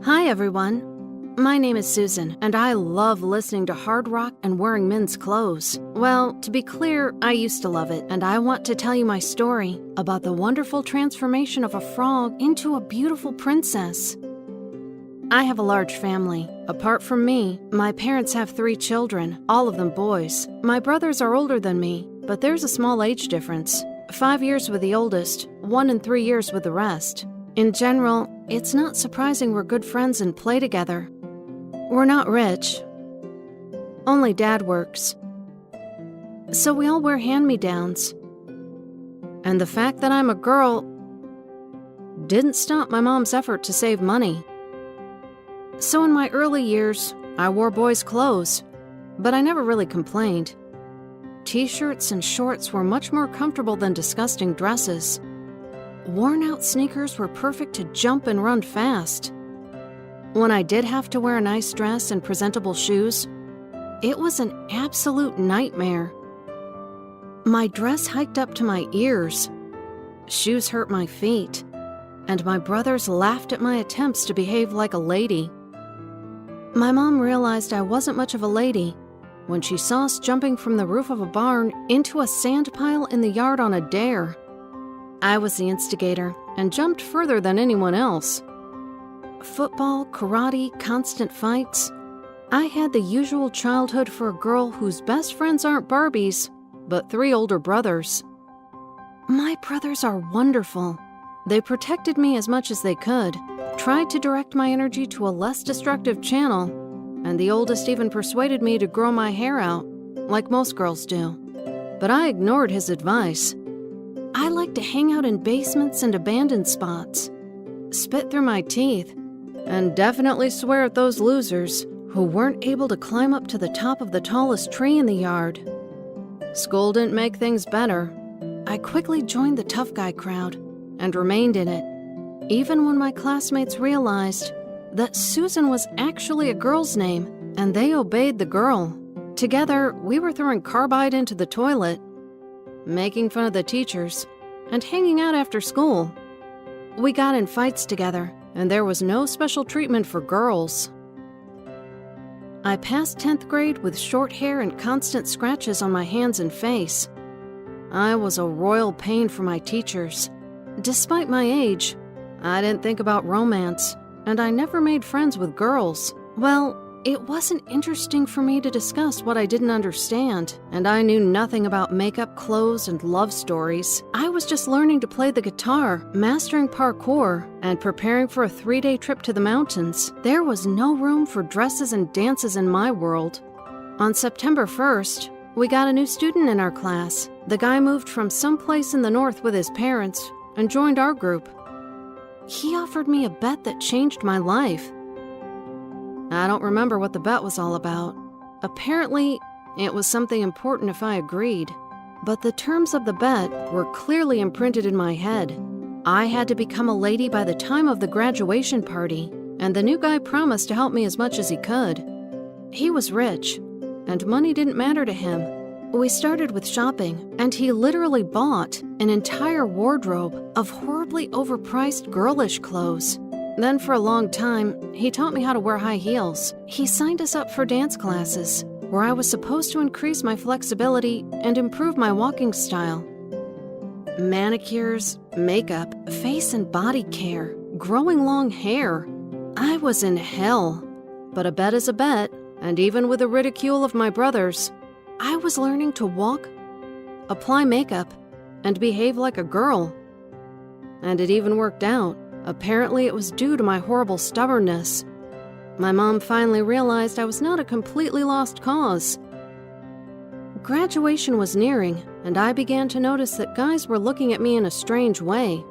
Hi everyone, my name is Susan, and I love listening to hard rock and wearing men's clothes. Well, to be clear, I used to love it, and I want to tell you my story about the wonderful transformation of a frog into a beautiful princess. I have a large family. Apart from me, my parents have 3 children, all of them boys. My brothers are older than me, but there's a small age difference. 5 years with the oldest, 1 and 3 years with the rest. In general, it's not surprising we're good friends and play together. We're not rich. Only Dad works. So we all wear hand-me-downs. And the fact that I'm a girl didn't stop my mom's effort to save money. So in my early years, I wore boys' clothes, but I never really complained. T-shirts and shorts were much more comfortable than disgusting dresses. Worn-out sneakers were perfect to jump and run fast. When I did have to wear a nice dress and presentable shoes, it was an absolute nightmare. My dress hiked up to my ears, shoes hurt my feet, and my brothers laughed at my attempts to behave like a lady. My mom realized I wasn't much of a lady when she saw us jumping from the roof of a barn into a sand pile in the yard on a dare. I was the instigator and jumped further than anyone else. Football, karate, constant fights. I had the usual childhood for a girl whose best friends aren't Barbies, but 3 older brothers. My brothers are wonderful. They protected me as much as they could, tried to direct my energy to a less destructive channel, and the oldest even persuaded me to grow my hair out, like most girls do. But I ignored his advice. I like to hang out in basements and abandoned spots, spit through my teeth, and definitely swear at those losers who weren't able to climb up to the top of the tallest tree in the yard. School didn't make things better. I quickly joined the tough guy crowd and remained in it, even when my classmates realized that Susan was actually a girl's name and they obeyed the girl. Together, we were throwing carbide into the toilet, making fun of the teachers, and hanging out after school. We got in fights together, and there was no special treatment for girls. I passed 10th grade with short hair and constant scratches on my hands and face. I was a royal pain for my teachers. Despite my age, I didn't think about romance, and I never made friends with girls. Well, it wasn't interesting for me to discuss what I didn't understand, and I knew nothing about makeup, clothes, and love stories. I was just learning to play the guitar, mastering parkour, and preparing for a 3-day trip to the mountains. There was no room for dresses and dances in my world. On September 1st, we got a new student in our class. The guy moved from someplace in the north with his parents and joined our group. He offered me a bet that changed my life. I don't remember what the bet was all about. Apparently, it was something important if I agreed. But the terms of the bet were clearly imprinted in my head. I had to become a lady by the time of the graduation party, and the new guy promised to help me as much as he could. He was rich, and money didn't matter to him. We started with shopping, and he literally bought an entire wardrobe of horribly overpriced girlish clothes. Then for a long time, he taught me how to wear high heels. He signed us up for dance classes, where I was supposed to increase my flexibility and improve my walking style. Manicures, makeup, face and body care, growing long hair. I was in hell. But a bet is a bet, and even with the ridicule of my brothers, I was learning to walk, apply makeup, and behave like a girl. And it even worked out. Apparently, it was due to my horrible stubbornness. My mom finally realized I was not a completely lost cause. Graduation was nearing, and I began to notice that guys were looking at me in a strange way,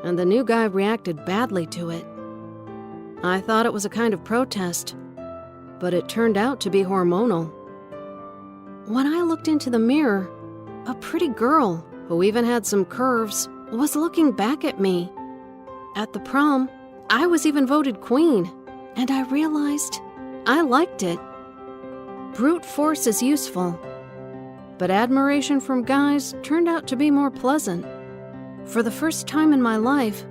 and the new guy reacted badly to it. I thought it was a kind of protest, but it turned out to be hormonal. When I looked into the mirror, a pretty girl, who even had some curves, was looking back at me. At the prom, I was even voted queen, and I realized I liked it. Brute force is useful, but admiration from guys turned out to be more pleasant. For the first time in my life,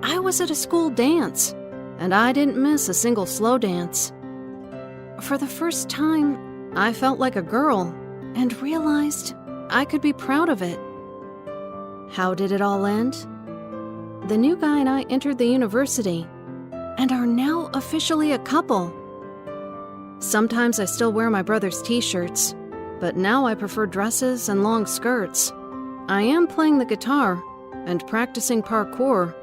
I was at a school dance, and I didn't miss a single slow dance. For the first time, I felt like a girl and realized I could be proud of it. How did it all end? The new guy and I entered the university and are now officially a couple. Sometimes I still wear my brother's t-shirts, but now I prefer dresses and long skirts. I am playing the guitar and practicing parkour,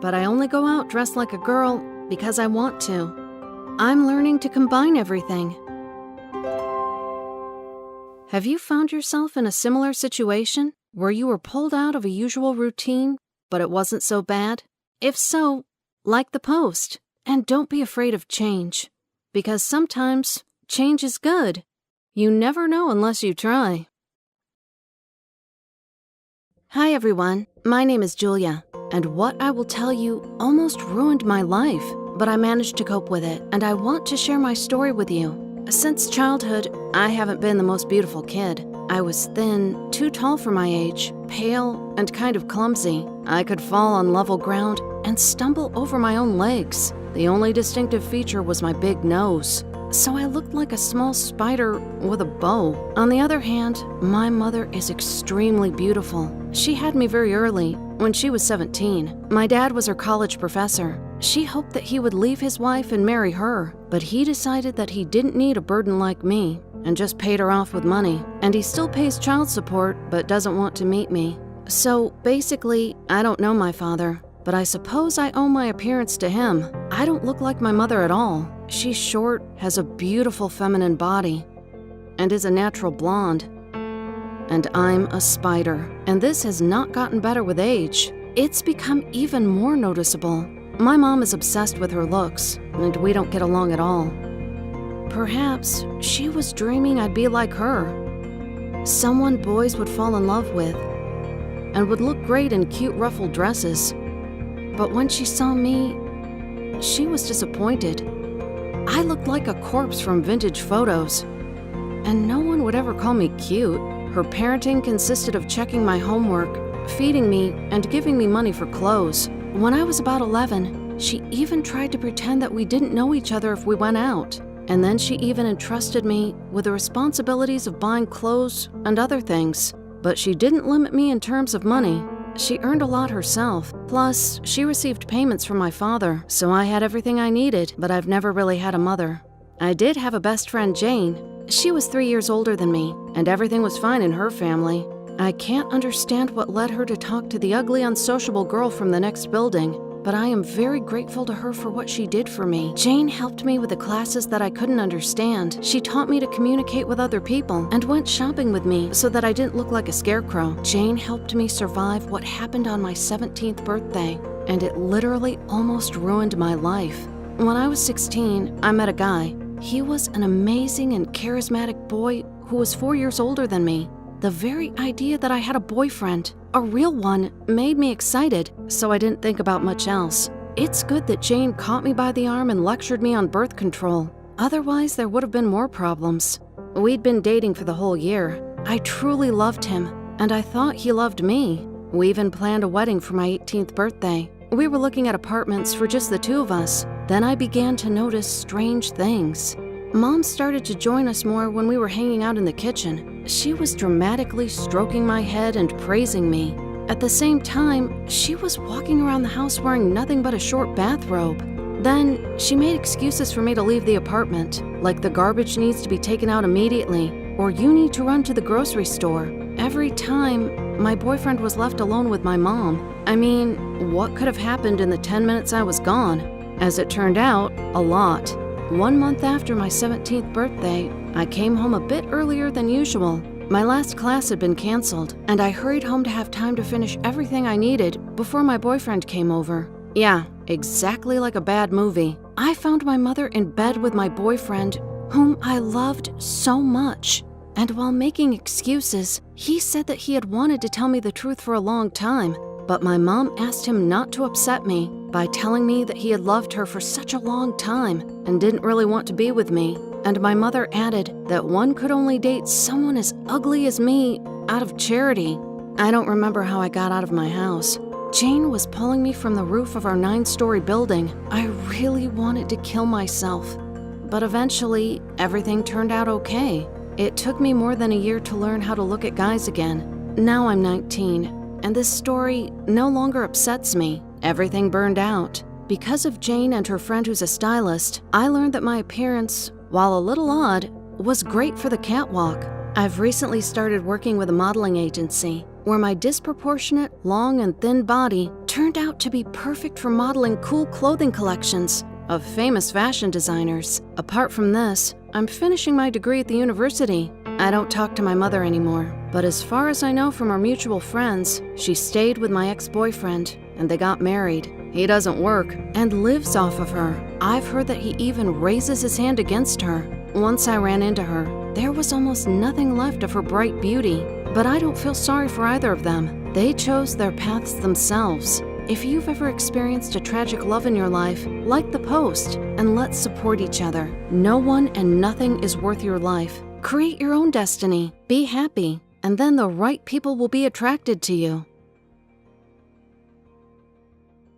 but I only go out dressed like a girl because I want to. I'm learning to combine everything. Have you found yourself in a similar situation where you were pulled out of a usual routine, but it wasn't so bad? If so, like the post, and don't be afraid of change, because sometimes change is good. You never know unless you try. Hi everyone, my name is Julia, and what I will tell you almost ruined my life, but I managed to cope with it, and I want to share my story with you. Since childhood, I haven't been the most beautiful kid. I was thin, too tall for my age, pale, and kind of clumsy. I could fall on level ground and stumble over my own legs. The only distinctive feature was my big nose, so I looked like a small spider with a bow. On the other hand, my mother is extremely beautiful. She had me very early, when she was 17. My dad was her college professor. She hoped that he would leave his wife and marry her, but he decided that he didn't need a burden like me and just paid her off with money. And he still pays child support, but doesn't want to meet me. So basically, I don't know my father, but I suppose I owe my appearance to him. I don't look like my mother at all. She's short, has a beautiful feminine body, and is a natural blonde. And I'm a spider. And this has not gotten better with age. It's become even more noticeable. My mom is obsessed with her looks, and we don't get along at all. Perhaps she was dreaming I'd be like her. Someone boys would fall in love with, and would look great in cute ruffled dresses. But when she saw me, she was disappointed. I looked like a corpse from vintage photos, and no one would ever call me cute. Her parenting consisted of checking my homework, feeding me, and giving me money for clothes. When I was about 11, she even tried to pretend that we didn't know each other if we went out. And then she even entrusted me with the responsibilities of buying clothes and other things. But she didn't limit me in terms of money. She earned a lot herself. Plus, she received payments from my father, so I had everything I needed, but I've never really had a mother. I did have a best friend, Jane. She was 3 years older than me, and everything was fine in her family. I can't understand what led her to talk to the ugly, unsociable girl from the next building, but I am very grateful to her for what she did for me. Jane helped me with the classes that I couldn't understand. She taught me to communicate with other people and went shopping with me so that I didn't look like a scarecrow. Jane helped me survive what happened on my 17th birthday, and it literally almost ruined my life. When I was 16, I met a guy. He was an amazing and charismatic boy who was 4 years older than me. The very idea that I had a boyfriend, a real one, made me excited, so I didn't think about much else. It's good that Jane caught me by the arm and lectured me on birth control. Otherwise, there would have been more problems. We'd been dating for the whole year. I truly loved him, and I thought he loved me. We even planned a wedding for my 18th birthday. We were looking at apartments for just the two of us. Then I began to notice strange things. Mom started to join us more when we were hanging out in the kitchen. She was dramatically stroking my head and praising me. At the same time, she was walking around the house wearing nothing but a short bathrobe. Then, she made excuses for me to leave the apartment, like the garbage needs to be taken out immediately, or you need to run to the grocery store. Every time, my boyfriend was left alone with my mom. I mean, what could have happened in the 10 minutes I was gone? As it turned out, a lot. 1 month after my 17th birthday, I came home a bit earlier than usual. My last class had been canceled, and I hurried home to have time to finish everything I needed before my boyfriend came over. Yeah, exactly like a bad movie. I found my mother in bed with my boyfriend, whom I loved so much. And while making excuses, he said that he had wanted to tell me the truth for a long time. But my mom asked him not to upset me by telling me that he had loved her for such a long time and didn't really want to be with me. And my mother added that one could only date someone as ugly as me out of charity. I don't remember how I got out of my house. Jane was pulling me from the roof of our 9-story building. I really wanted to kill myself. But eventually, everything turned out okay. It took me more than a year to learn how to look at guys again. Now I'm 19, and this story no longer upsets me. Everything burned out. Because of Jane and her friend who's a stylist, I learned that my appearance, while a little odd, was great for the catwalk. I've recently started working with a modeling agency, where my disproportionate, long and thin body turned out to be perfect for modeling cool clothing collections of famous fashion designers. Apart from this, I'm finishing my degree at the university. I don't talk to my mother anymore, but as far as I know from our mutual friends, she stayed with my ex-boyfriend, and they got married. He doesn't work and lives off of her. I've heard that he even raises his hand against her. Once I ran into her, there was almost nothing left of her bright beauty. But I don't feel sorry for either of them. They chose their paths themselves. If you've ever experienced a tragic love in your life, like the post, and let's support each other. No one and nothing is worth your life. Create your own destiny, be happy, and then the right people will be attracted to you.